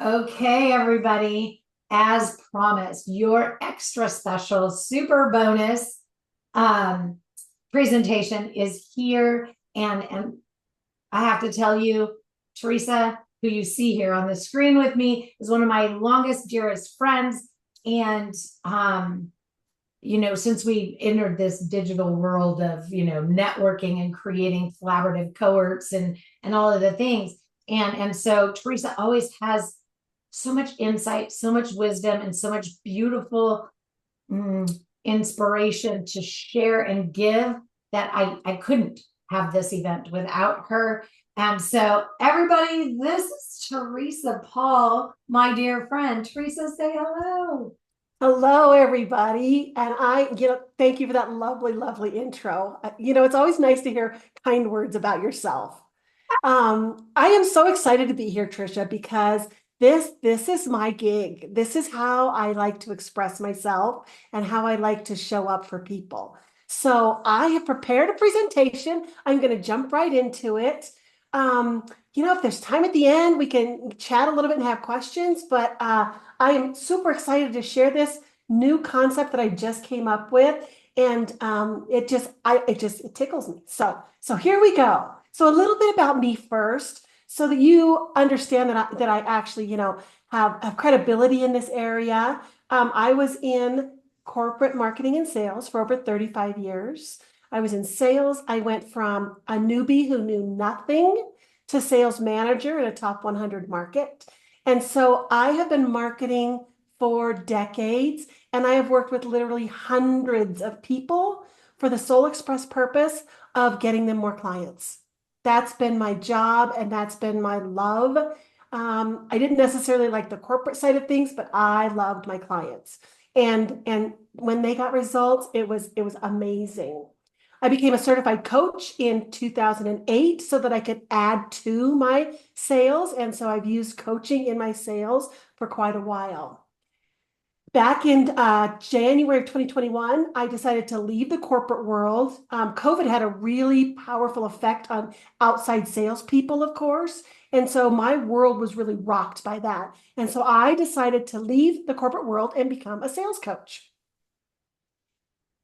Okay, everybody, as promised, your extra special super bonus um, presentation is here. And I have to tell you, Teresa, who you see here on the screen with me, is one of my longest, dearest friends. And since we entered this digital world of, networking and creating collaborative cohorts and all of the things. And so Teresa always has so much insight, so much wisdom, and so much beautiful mm, inspiration to share and give that I couldn't have this event without her. And so, everybody, this is Teresa Paul, my dear friend. Teresa, say hello. Hello, everybody. And thank you for that lovely, lovely intro. It's always nice to hear kind words about yourself. I am so excited to be here, Trisha, because this is my gig. This is how I like to express myself and how I like to show up for people. So I have prepared a presentation. I'm going to jump right into it. If there's time at the end, we can chat a little bit and have questions, but I am super excited to share this new concept that I just came up with. And it tickles me. So here we go. So a little bit about me first, so that you understand that I actually, have credibility in this area. I was in corporate marketing and sales for over 35 years. I was in sales. I went from a newbie who knew nothing to sales manager in a top 100 market. And so I have been marketing for decades, and I have worked with literally hundreds of people for the sole express purpose of getting them more clients. That's been my job and that's been my love. I didn't necessarily like the corporate side of things, but I loved my clients. And when they got results, it was amazing. I became a certified coach in 2008 so that I could add to my sales. And so I've used coaching in my sales for quite a while. Back in January of 2021, I decided to leave the corporate world. COVID had a really powerful effect on outside salespeople, of course. And so my world was really rocked by that. And so I decided to leave the corporate world and become a sales coach.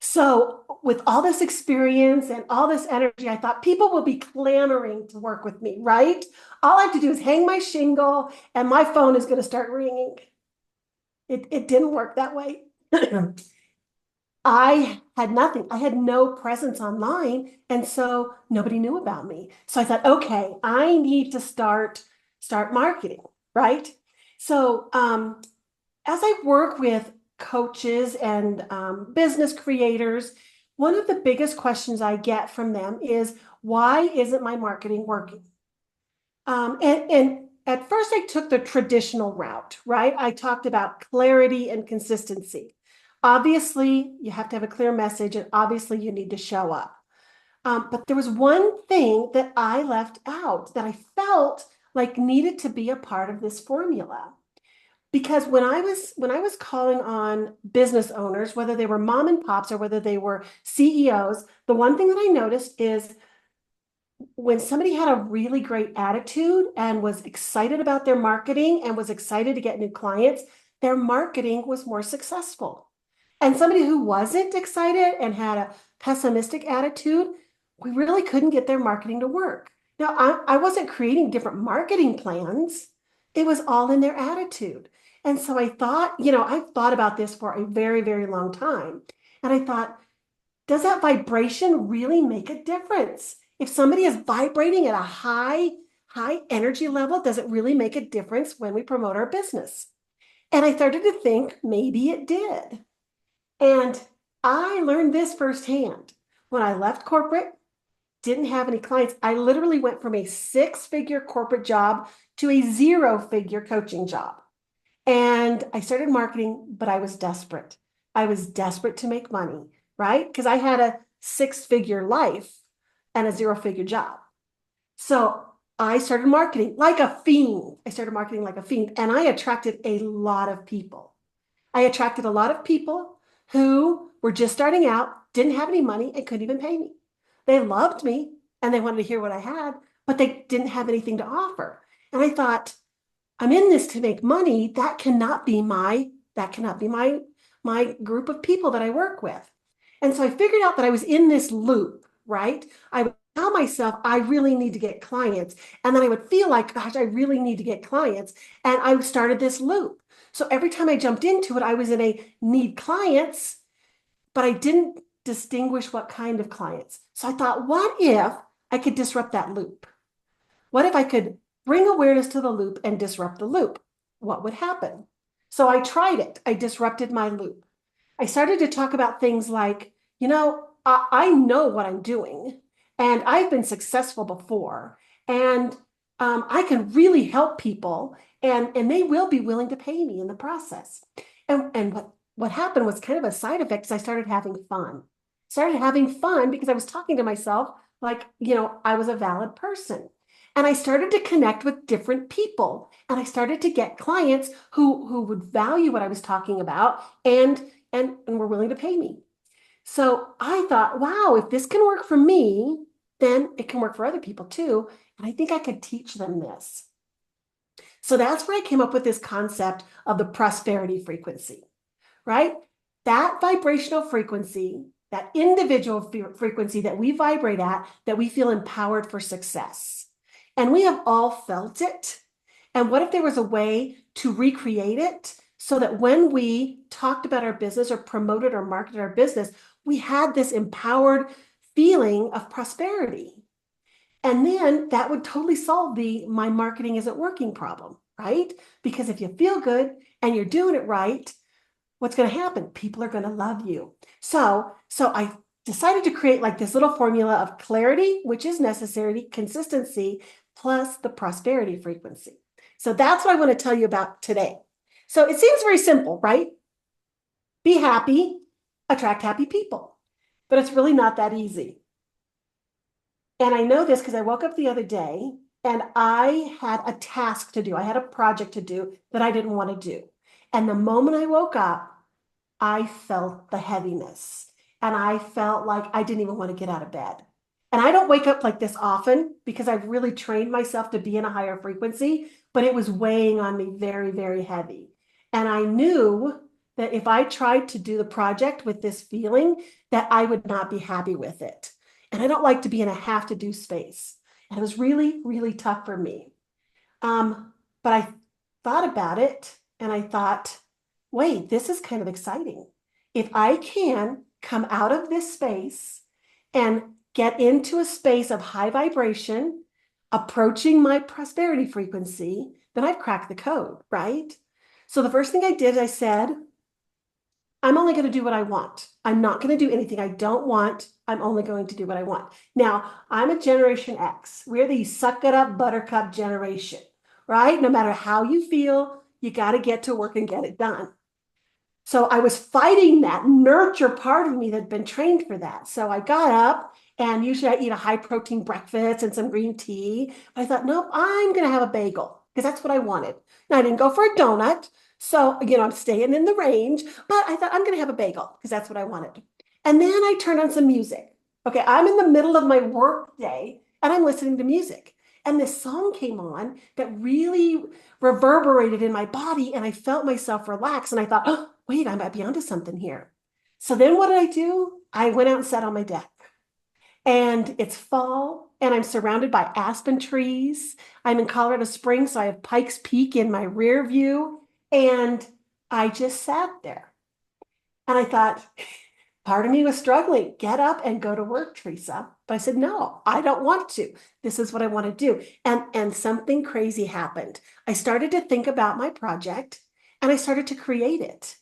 So, with all this experience and all this energy, I thought people will be clamoring to work with me, right? All I have to do is hang my shingle and my phone is going to start ringing. It didn't work that way. I had nothing. I had no presence online, and so nobody knew about me. So I thought, okay, I need to start marketing, right? So as I work with coaches and business creators, one of the biggest questions I get from them is, why isn't my marketing working? And at first, I took the traditional route, right? I talked about clarity and consistency. Obviously, you have to have a clear message, and obviously, you need to show up. But there was one thing that I left out that I felt like needed to be a part of this formula. Because when I was calling on business owners, whether they were mom and pops or whether they were CEOs, the one thing that I noticed is when somebody had a really great attitude and was excited about their marketing and was excited to get new clients, their marketing was more successful. And somebody who wasn't excited and had a pessimistic attitude, we really couldn't get their marketing to work. Now, I wasn't creating different marketing plans. It was all in their attitude. And so I thought, I've thought about this for a very, very long time. And I thought, does that vibration really make a difference? If somebody is vibrating at a high energy level, does it really make a difference when we promote our business? And I started to think maybe it did. And I learned this firsthand. When I left corporate, didn't have any clients, I literally went from a six-figure corporate job to a zero-figure coaching job. And I started marketing, but I was desperate. I was desperate to make money, right? Because I had a six-figure life and a zero-figure job. So I started marketing like a fiend. I started marketing like a fiend, and I attracted a lot of people. I attracted a lot of people who were just starting out, didn't have any money, and couldn't even pay me. They loved me and they wanted to hear what I had, but they didn't have anything to offer. And I thought, I'm in this to make money. That cannot be my group of people that I work with. And so I figured out that I was in this loop, right? I would tell myself, I really need to get clients. And then I would feel like, gosh, I really need to get clients. And I started this loop. So every time I jumped into it, I was in a need clients, but I didn't distinguish what kind of clients. So I thought, what if I could disrupt that loop? What if I could bring awareness to the loop and disrupt the loop? What would happen? So I tried it. I disrupted my loop. I started to talk about things like, I know what I'm doing and I've been successful before and I can really help people and they will be willing to pay me in the process. And what happened was kind of a side effect is I started having fun. Started having fun because I was talking to myself like, I was a valid person. And I started to connect with different people and I started to get clients who would value what I was talking about and were willing to pay me. So I thought, wow, if this can work for me, then it can work for other people too. And I think I could teach them this. So that's where I came up with this concept of the prosperity frequency, right? That vibrational frequency, that individual frequency that we vibrate at, that we feel empowered for success. And we have all felt it. And what if there was a way to recreate it so that when we talked about our business or promoted or marketed our business, we had this empowered feeling of prosperity? And then that would totally solve the my marketing isn't working problem, right? Because if you feel good and you're doing it right, what's going to happen? People are going to love you. So I decided to create like this little formula of clarity, which is necessary, consistency, plus the prosperity frequency. So that's what I want to tell you about today. So it seems very simple, right? Be happy, attract happy people. But it's really not that easy. And I know this because I woke up the other day and I had a task to do. I had a project to do that I didn't want to do. And the moment I woke up, I felt the heaviness and I felt like I didn't even want to get out of bed. And I don't wake up like this often because I've really trained myself to be in a higher frequency, but it was weighing on me very, very heavy. And I knew that if I tried to do the project with this feeling, that I would not be happy with it. And I don't like to be in a have to do space. And it was really, really tough for me. But I thought about it and I thought, wait, this is kind of exciting. If I can come out of this space and get into a space of high vibration, approaching my prosperity frequency, then I've cracked the code, right? So the first thing I did, I said, I'm only going to do what I want. I'm not going to do anything I don't want. I'm only going to do what I want. Now, I'm a Generation X. We're the suck it up buttercup generation, right? No matter how you feel, you got to get to work and get it done. So I was fighting that nurture part of me that had been trained for that. So I got up and usually I eat a high protein breakfast and some green tea. I thought, nope, I'm going to have a bagel because that's what I wanted. Now I didn't go for a donut. So, I'm staying in the range, but I thought I'm going to have a bagel because that's what I wanted. And then I turned on some music. Okay, I'm in the middle of my work day and I'm listening to music. And this song came on that really reverberated in my body and I felt myself relax. And I thought, oh, wait, I might be onto something here. So then what did I do? I went out and sat on my deck. And it's fall and I'm surrounded by aspen trees. I'm in Colorado Springs, so I have Pikes Peak in my rear view. And I just sat there. And I thought, part of me was struggling. Get up and go to work, Teresa. But I said, no, I don't want to. This is what I want to do. And something crazy happened. I started to think about my project and I started to create it.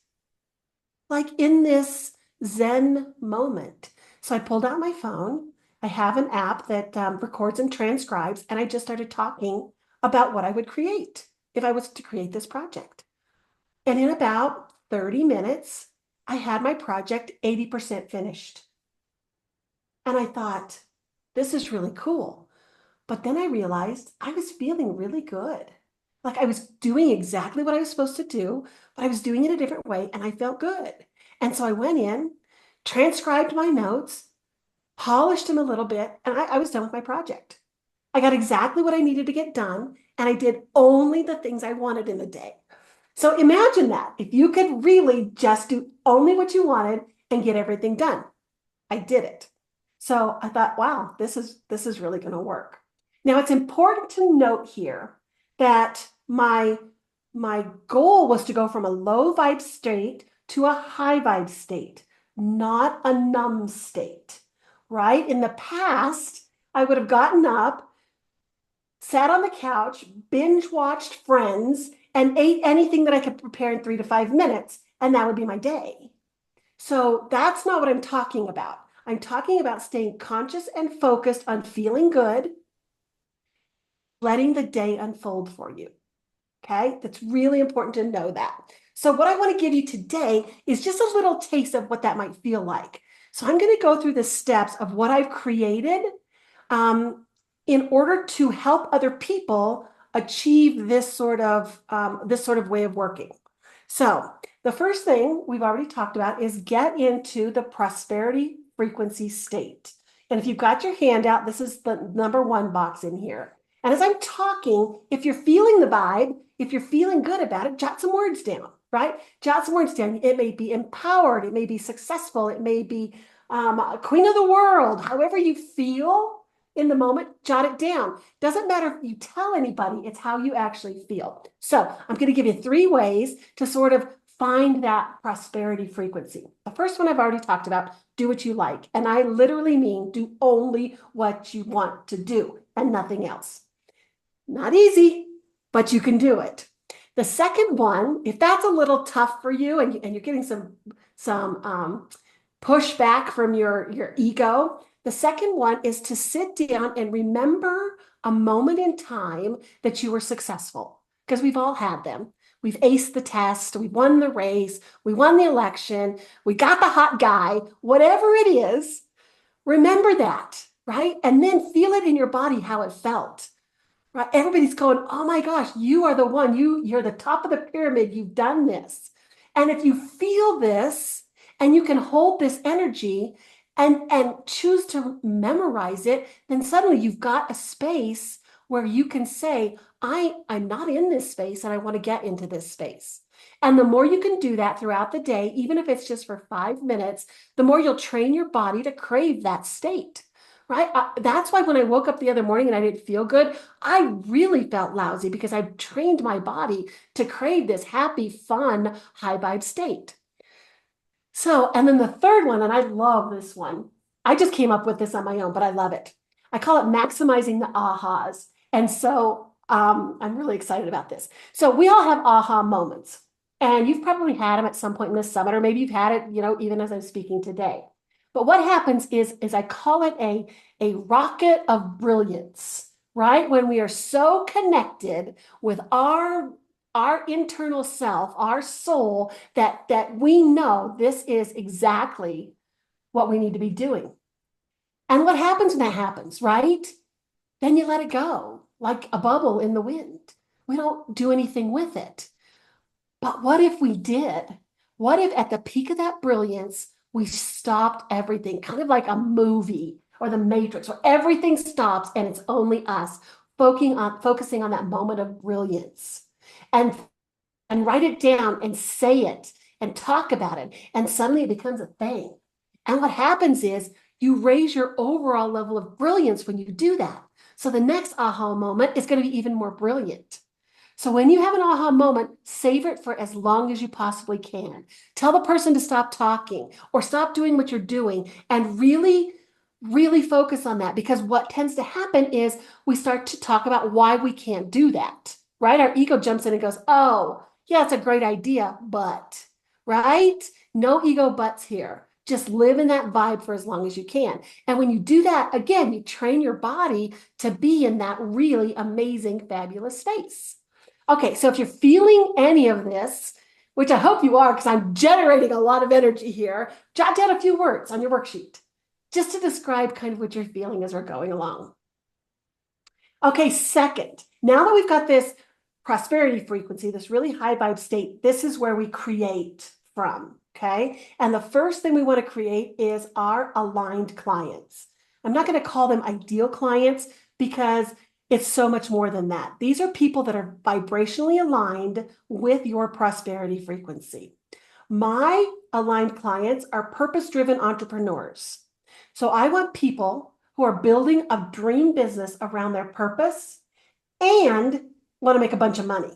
Like in this Zen moment. So I pulled out my phone. I have an app that records and transcribes, and I just started talking about what I would create if I was to create this project. And in about 30 minutes, I had my project 80% finished. And I thought, this is really cool. But then I realized I was feeling really good. Like I was doing exactly what I was supposed to do, but I was doing it a different way and I felt good. And so I went in, transcribed my notes, polished them a little bit, and I was done with my project. I got exactly what I needed to get done, and I did only the things I wanted in the day. So imagine that if you could really just do only what you wanted and get everything done. I did it. So I thought, wow, this is really going to work. Now it's important to note here that my goal was to go from a low vibe state to a high vibe state, not a numb state, right? In the past, I would have gotten up, sat on the couch, binge watched Friends, and ate anything that I could prepare in 3 to 5 minutes, and that would be my day. So that's not what I'm talking about. I'm talking about staying conscious and focused on feeling good, letting the day unfold for you. Okay, that's really important to know that. So what I want to give you today is just a little taste of what that might feel like. So I'm going to go through the steps of what I've created in order to help other people achieve this sort of way of working. So the first thing we've already talked about is get into the prosperity frequency state. And if you've got your handout, this is the #1 box in here. And as I'm talking, if you're feeling the vibe, if you're feeling good about it, jot some words down, right? Jot some words down. It may be empowered, it may be successful, it may be queen of the world, however you feel in the moment, jot it down. Doesn't matter if you tell anybody, it's how you actually feel. So I'm going to give you 3 ways to sort of find that prosperity frequency. The first one I've already talked about, do what you like. And I literally mean do only what you want to do and nothing else. Not easy, but you can do it. The second one, if that's a little tough for you and you're getting some pushback from your ego, the second one is to sit down and remember a moment in time that you were successful, because we've all had them. We've aced the test, we won the race, we won the election, we got the hot guy, whatever it is, remember that, right? And then feel it in your body how it felt. Right? Everybody's going, oh my gosh, you are the one. You're the top of the pyramid. You've done this. And if you feel this and you can hold this energy and choose to memorize it, then suddenly you've got a space where you can say, I'm not in this space and I want to get into this space. And the more you can do that throughout the day, even if it's just for 5 minutes, the more you'll train your body to crave that state. Right? That's why when I woke up the other morning and I didn't feel good, I really felt lousy because I've trained my body to crave this happy, fun, high vibe state. So, and then the third one, and I love this one. I just came up with this on my own, but I love it. I call it maximizing the ahas. And so I'm really excited about this. So we all have aha moments, and you've probably had them at some point in this summit, or maybe you've had it, even as I'm speaking today. But what happens is I call it a rocket of brilliance, right? When we are so connected with our internal self, our soul, that we know this is exactly what we need to be doing. And what happens when that happens, right? Then you let it go, like a bubble in the wind. We don't do anything with it. But what if we did? What if at the peak of that brilliance, we stopped everything, kind of like a movie or the Matrix, where everything stops and it's only us focusing on that moment of brilliance, and write it down and say it and talk about it, and suddenly it becomes a thing. And what happens is you raise your overall level of brilliance when you do that. So the next aha moment is going to be even more brilliant. So when you have an aha moment, save it for as long as you possibly can. Tell the person to stop talking or stop doing what you're doing, and really, really focus on that, because what tends to happen is we start to talk about why we can't do that, right? Our ego jumps in and goes, oh, yeah, it's a great idea, but, right? No ego buts here. Just live in that vibe for as long as you can. And when you do that, again, you train your body to be in that really amazing, fabulous space. Okay, so if you're feeling any of this, which I hope you are, because I'm generating a lot of energy here, jot down a few words on your worksheet just to describe kind of what you're feeling as we're going along. Okay, second, now that we've got this prosperity frequency, this really high vibe state, this is where we create from, okay? And the first thing we want to create is our aligned clients. I'm not going to call them ideal clients, because It's so much more than that. These are people that are vibrationally aligned with your prosperity frequency. My aligned clients are purpose-driven entrepreneurs. So I want people who are building a dream business around their purpose and want to make a bunch of money,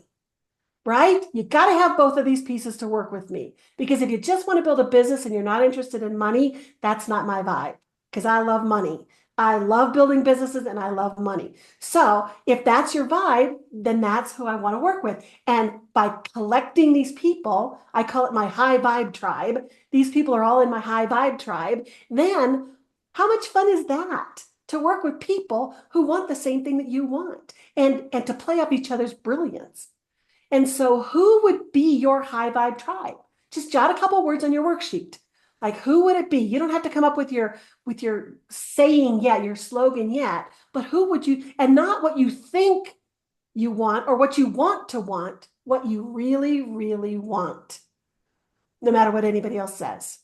right? You got to have both of these pieces to work with me. Because if you just want to build a business and you're not interested in money, that's not my vibe. Because I love money. I love building businesses and I love money. So if that's your vibe, then that's who I want to work with. And by collecting these people, I call it my high vibe tribe. These people are all in my high vibe tribe. Then how much fun is that? To work with people who want the same thing that you want and to play up each other's brilliance. And so who would be your high vibe tribe? Just jot a couple words on your worksheet. Like who would it be? You don't have to come up with your saying yet, your slogan yet, but who would you, and not what you think you want or what you want to want, what you really, really want, no matter what anybody else says.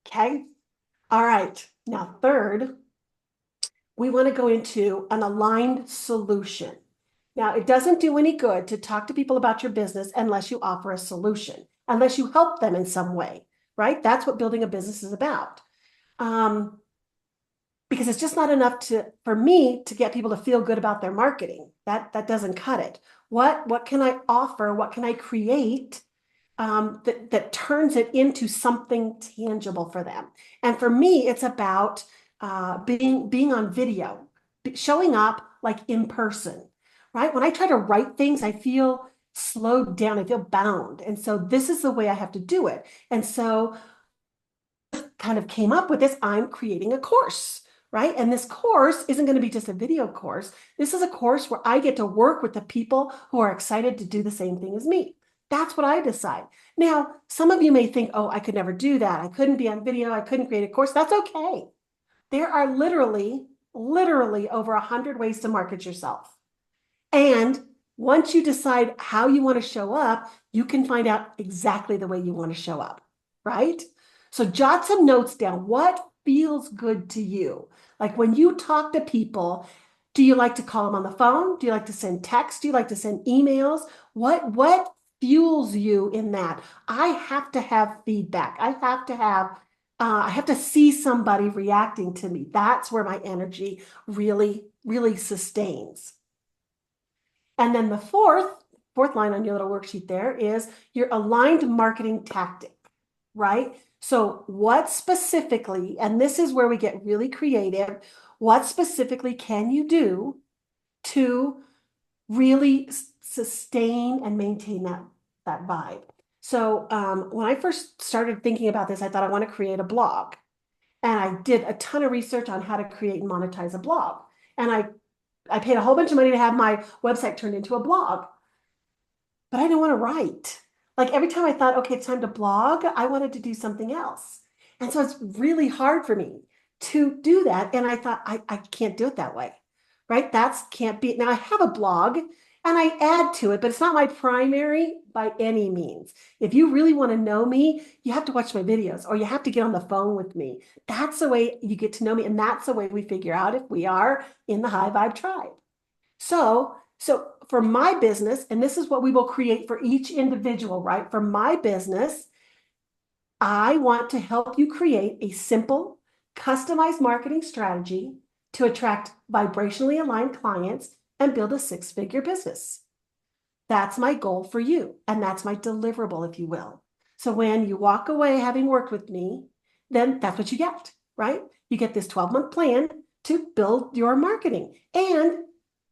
Okay. All right. Now, third, we want to go into an aligned solution. Now, it doesn't do any good to talk to people about your business unless you offer a solution, unless you help them in some way, right? That's what building a business is about. Because it's just not enough for me to get people to feel good about their marketing. That doesn't cut it. What can I offer? What can I create that turns it into something tangible for them? And for me, it's about being on video, showing up like in person, right? When I try to write things, I feel slowed down, I feel bound. And so this is the way I have to do it. And so kind of came up with this, I'm creating a course, right? And this course isn't going to be just a video course. This is a course where I get to work with the people who are excited to do the same thing as me. That's what I decide. Now, some of you may think, oh, I could never do that. I couldn't be on video. I couldn't create a course. That's okay. There are literally over 100 ways to market yourself. And once you decide how you want to show up, you can find out exactly the way you want to show up, right? So jot some notes down. What feels good to you? Like when you talk to people, do you like to call them on the phone? Do you like to send text? Do you like to send emails? What fuels you in that? I have to have feedback. I have to see somebody reacting to me. That's where my energy really, really sustains. And then the fourth line on your little worksheet there is your aligned marketing tactic, right? So what specifically, and this is where we get really creative, what specifically can you do to really sustain and maintain that vibe? So when I first started thinking about this, I thought I want to create a blog. And I did a ton of research on how to create and monetize a blog. And I paid a whole bunch of money to have my website turned into a blog, but I didn't want to write. Like every time I thought, okay, it's time to blog, I wanted to do something else. And so it's really hard for me to do that. And I thought, I can't do it that way, right? Can't be. Now I have a blog and I add to it, but it's not my primary by any means. If you really want to know me, you have to watch my videos or you have to get on the phone with me. That's the way you get to know me. And that's the way we figure out if we are in the high vibe tribe. So for my business, and this is what we will create for each individual, right? For my business, I want to help you create a simple, customized marketing strategy to attract vibrationally aligned clients and build a six-figure business. That's my goal for you. And that's my deliverable, if you will. So when you walk away having worked with me, then that's what you get, right? You get this 12-month plan to build your marketing and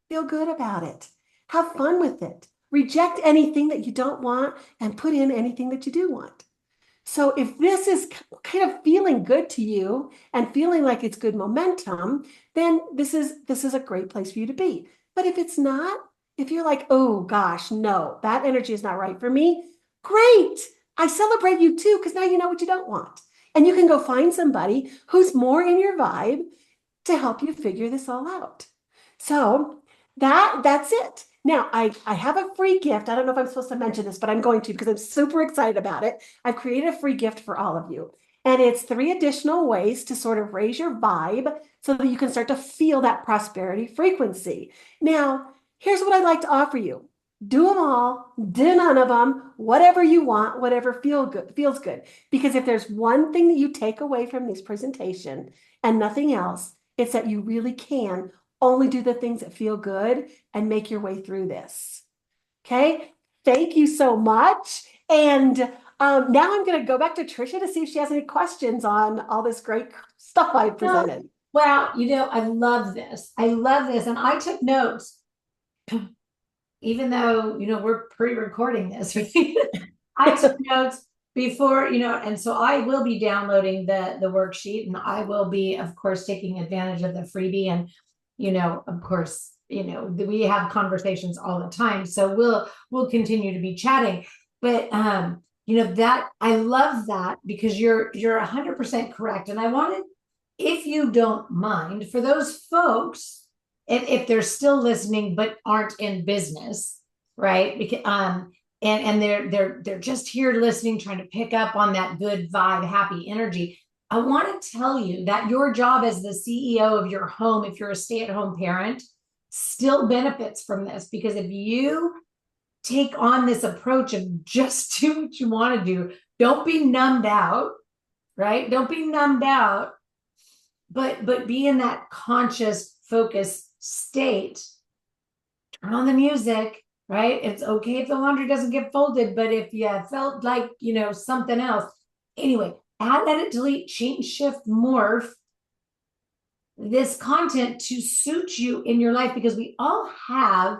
feel good about it. Have fun with it. Reject anything that you don't want and put in anything that you do want. So if this is kind of feeling good to you and feeling like it's good momentum, then this is a great place for you to be. But if it's not, if you're like, oh gosh, no, that energy is not right for me, great. I celebrate you too, because now you know what you don't want. And you can go find somebody who's more in your vibe to help you figure this all out. So that's it. Now, I have a free gift. I don't know if I'm supposed to mention this, but I'm going to because I'm super excited about it. I've created a free gift for all of you. And it's 3 additional ways to sort of raise your vibe so that you can start to feel that prosperity frequency. Now, here's what I'd like to offer you. Do them all, do none of them, whatever you want, whatever feels good. Because if there's one thing that you take away from this presentation and nothing else, it's that you really can only do the things that feel good and make your way through this. Okay, thank you so much. And now I'm going to go back to Trisha to see if she has any questions on all this great stuff I presented. Well, I love this. I love this. And I took notes, even though, we're pre-recording this. I took notes before, and so I will be downloading the worksheet, and I will be, of course, taking advantage of the freebie. And, of course, we have conversations all the time. So we'll continue to be chatting. But that I love that, because you're 100% correct. And I wanted, if you don't mind, for those folks, if they're still listening but aren't in business, right? Because and they're just here listening, trying to pick up on that good vibe, happy energy. I want to tell you that your job as the CEO of your home, if you're a stay-at-home parent, still benefits from this, because if you take on this approach of just do what you want to do, don't be numbed out, right? Don't be numbed out, but be in that conscious, focused state. Turn on the music, right? It's okay if the laundry doesn't get folded, but if you felt like, something else. Anyway, add, edit, delete, change, shift, morph this content to suit you in your life, because we all have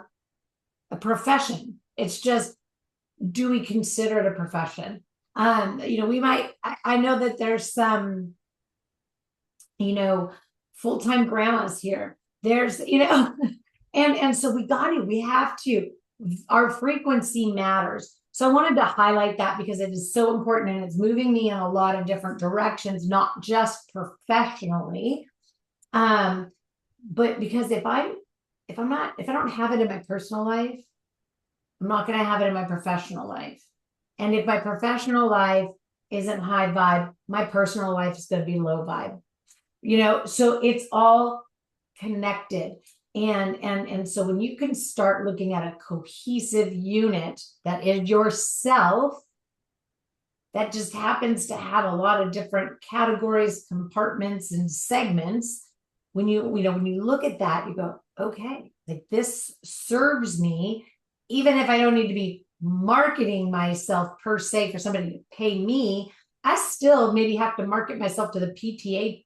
a profession. It's just, do we consider it a profession? We might, I know that there's some, full-time grandmas here. There's, and so we have to, our frequency matters. So I wanted to highlight that, because it is so important, and it's moving me in a lot of different directions, not just professionally. But because if I don't have it in my personal life, I'm not going to have it in my professional life. And if my professional life isn't high vibe, my personal life is going to be low vibe. So it's all connected. And so when you can start looking at a cohesive unit that is yourself, that just happens to have a lot of different categories, compartments, and segments. When you look at that, you go, okay, like this serves me, even if I don't need to be marketing myself per se for somebody to pay me. I still maybe have to market myself to the PTA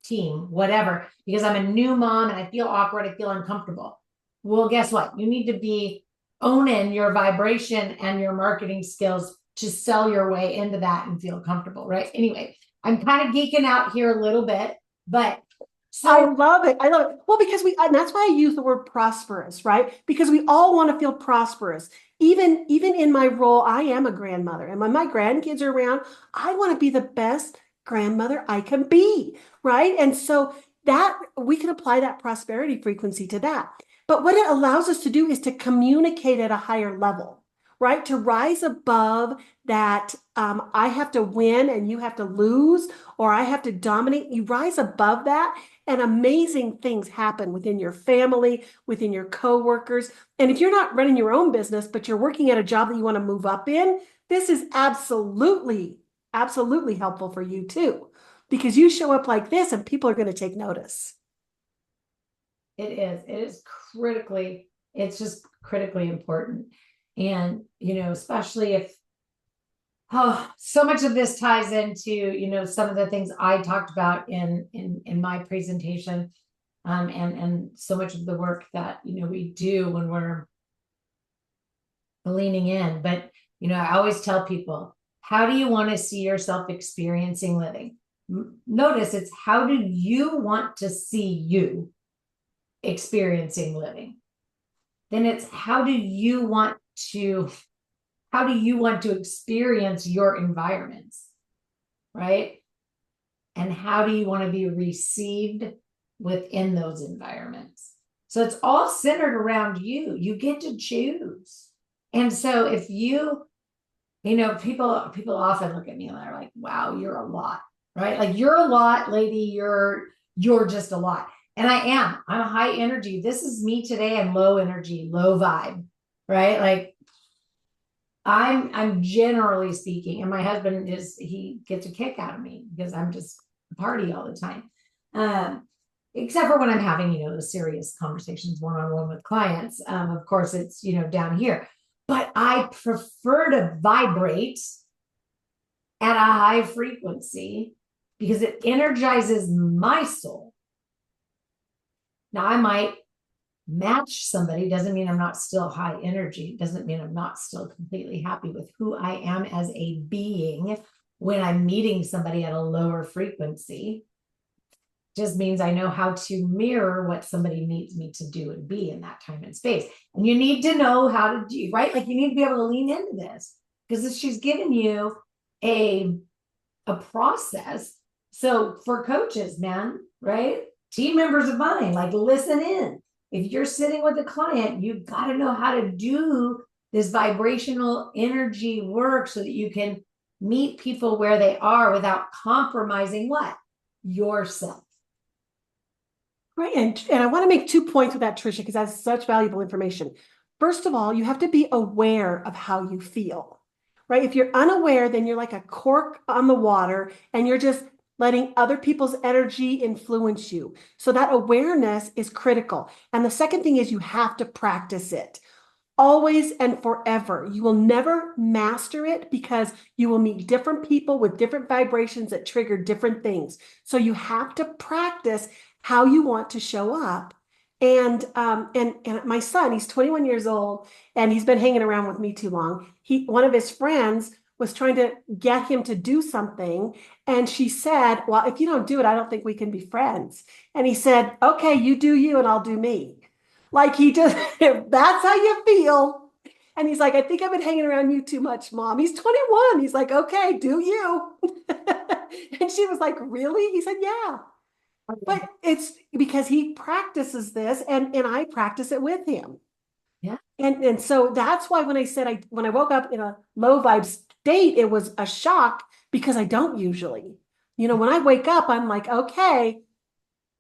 team, whatever, because I'm a new mom and I feel awkward, I feel uncomfortable. Well, guess what? You need to be owning your vibration and your marketing skills to sell your way into that and feel comfortable, right? Anyway, I'm kind of geeking out here a little bit, but so I love it. Well, because and that's why I use the word prosperous, right? Because we all want to feel prosperous. Even in my role, I am a grandmother, and when my grandkids are around, I want to be the best grandmother I can be, right? And so that we can apply that prosperity frequency to that. But what it allows us to do is to communicate at a higher level, right? To rise above that I have to win and you have to lose, or I have to dominate. You rise above that, and amazing things happen within your family, within your coworkers. And if you're not running your own business, but you're working at a job that you want to move up in, this is absolutely helpful for you too, because you show up like this and people are going to take notice. it is it's just critically important. And, especially if, so much of this ties into, some of the things I talked about in my presentation, and so much of the work that, we do when we're leaning in. But, I always tell people, how do you want to see yourself experiencing living? Notice it's, how do you want to see you experiencing living? Then it's, how do you want to experience your environments, right? And how do you want to be received within those environments? So it's all centered around you. You get to choose. And so if you People often look at me and they're like, wow, you're a lot, right? Like you're a lot, lady. You're just a lot. And I am. I'm a high energy. This is me today. I'm low energy, low vibe, right? Like I'm generally speaking, and my husband he gets a kick out of me because I'm just party all the time. Um, except for when I'm having, the serious conversations one-on-one with clients. Of course, it's, down here. But I prefer to vibrate at a high frequency because it energizes my soul. Now, I might match somebody, doesn't mean I'm not still high energy, doesn't mean I'm not still completely happy with who I am as a being when I'm meeting somebody at a lower frequency. Just means I know how to mirror what somebody needs me to do and be in that time and space. And you need to know how to do, right? Like you need to be able to lean into this because she's given you a process. So for coaches, man, right? Team members of mine, like listen in. If you're sitting with a client, you've got to know how to do this vibrational energy work so that you can meet people where they are without compromising what? Yourself. Right. And I want to make 2 points with that, Tricia, because that's such valuable information. First of all, you have to be aware of how you feel, right? If you're unaware, then you're like a cork on the water and you're just letting other people's energy influence you. So that awareness is critical. And the second thing is you have to practice it always and forever. You will never master it because you will meet different people with different vibrations that trigger different things. So you have to practice how you want to show up. And my son, he's 21 years old, and he's been hanging around with me too long. One of his friends was trying to get him to do something, and she said, "Well, if you don't do it, I don't think we can be friends." And he said, "Okay, you do you, and I'll do me." Like he just, that's how you feel. And he's like, "I think I've been hanging around you too much, Mom." He's 21. He's like, "Okay, do you?" And she was like, "Really?" He said, "Yeah." But it's because he practices this and I practice it with him. Yeah. And so that's why when I said when I woke up in a low vibe state, it was a shock because I don't usually. When I wake up, I'm like, "Okay,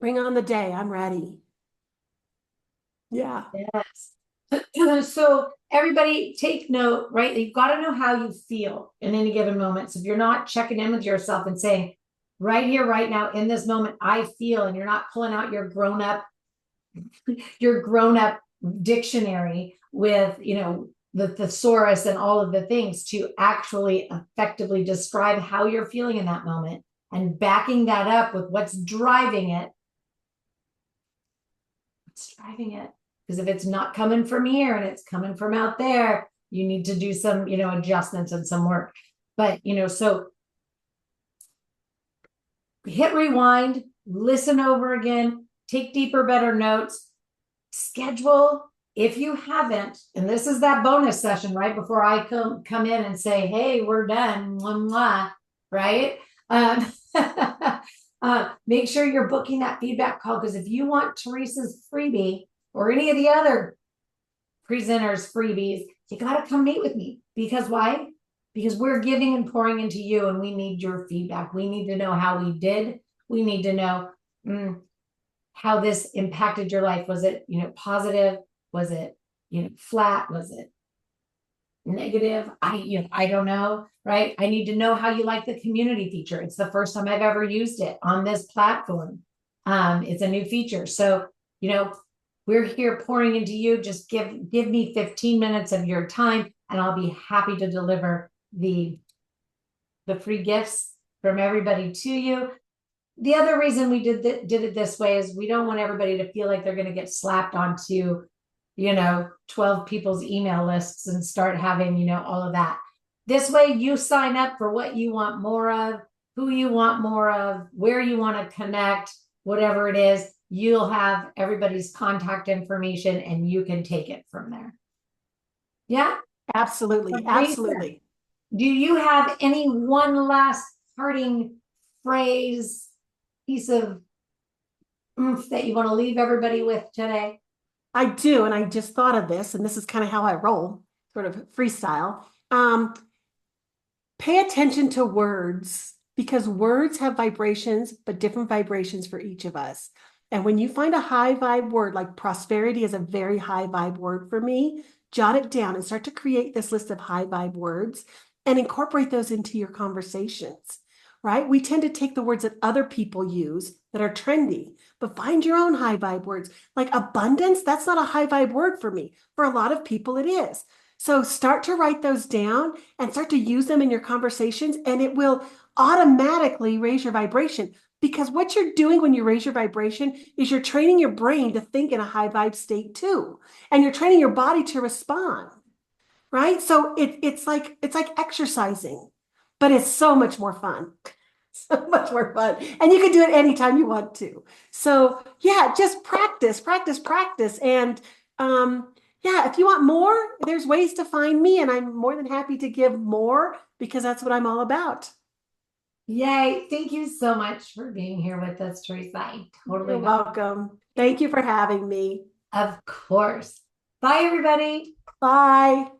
bring on the day. I'm ready." Yeah. Yes. So everybody take note, right? You've got to know how you feel in any given moment. So if you're not checking in with yourself and saying, right here, right now, in this moment, I feel, and you're not pulling out your grown-up dictionary with, the thesaurus and all of the things to actually effectively describe how you're feeling in that moment and backing that up with what's driving it. What's driving it? Because if it's not coming from here and it's coming from out there, you need to do some, adjustments and some work. But, so hit rewind, listen over again, take deeper, better notes, schedule. If you haven't, and this is that bonus session right before I come in and say, hey, we're done, mwah, mwah, right? Make sure you're booking that feedback call because if you want Teresa's freebie or any of the other presenters freebies, you got to come meet with me. Because why? Because we're giving and pouring into you and we need your feedback. We need to know how we did. We need to know how this impacted your life. Was it, positive? Was it, flat? Was it negative? I don't know, right? I need to know how you like the community feature. It's the first time I've ever used it on this platform. It's a new feature. So, we're here pouring into you. Just give me 15 minutes of your time and I'll be happy to deliver the free gifts from everybody to you. The other reason we did it this way is we don't want everybody to feel like they're going to get slapped onto 12 people's email lists and start having, all of that. This way you sign up for what you want more of, who you want more of, where you want to connect, whatever it is, you'll have everybody's contact information and you can take it from there. Yeah? Absolutely. Absolutely. Do you have any one last parting phrase, piece of oomph that you want to leave everybody with today? I do. And I just thought of this, and this is kind of how I roll, sort of freestyle. Pay attention to words because words have vibrations, but different vibrations for each of us. And when you find a high vibe word, like prosperity is a very high vibe word for me, jot it down and start to create this list of high vibe words and incorporate those into your conversations, right? We tend to take the words that other people use that are trendy, but find your own high vibe words. Like abundance, that's not a high vibe word for me. For a lot of people, it is. So start to write those down and start to use them in your conversations, and it will automatically raise your vibration. Because what you're doing when you raise your vibration is you're training your brain to think in a high vibe state too. And you're training your body to respond, right? So it's like exercising, but it's so much more fun. So much more fun. And you can do it anytime you want to. So yeah, just practice, practice, practice. And yeah, if you want more, there's ways to find me, and I'm more than happy to give more because that's what I'm all about. Yay. Thank you so much for being here with us, Teresa. I totally You're got welcome. Thank you for having me. it. Of course. Bye, everybody. Bye.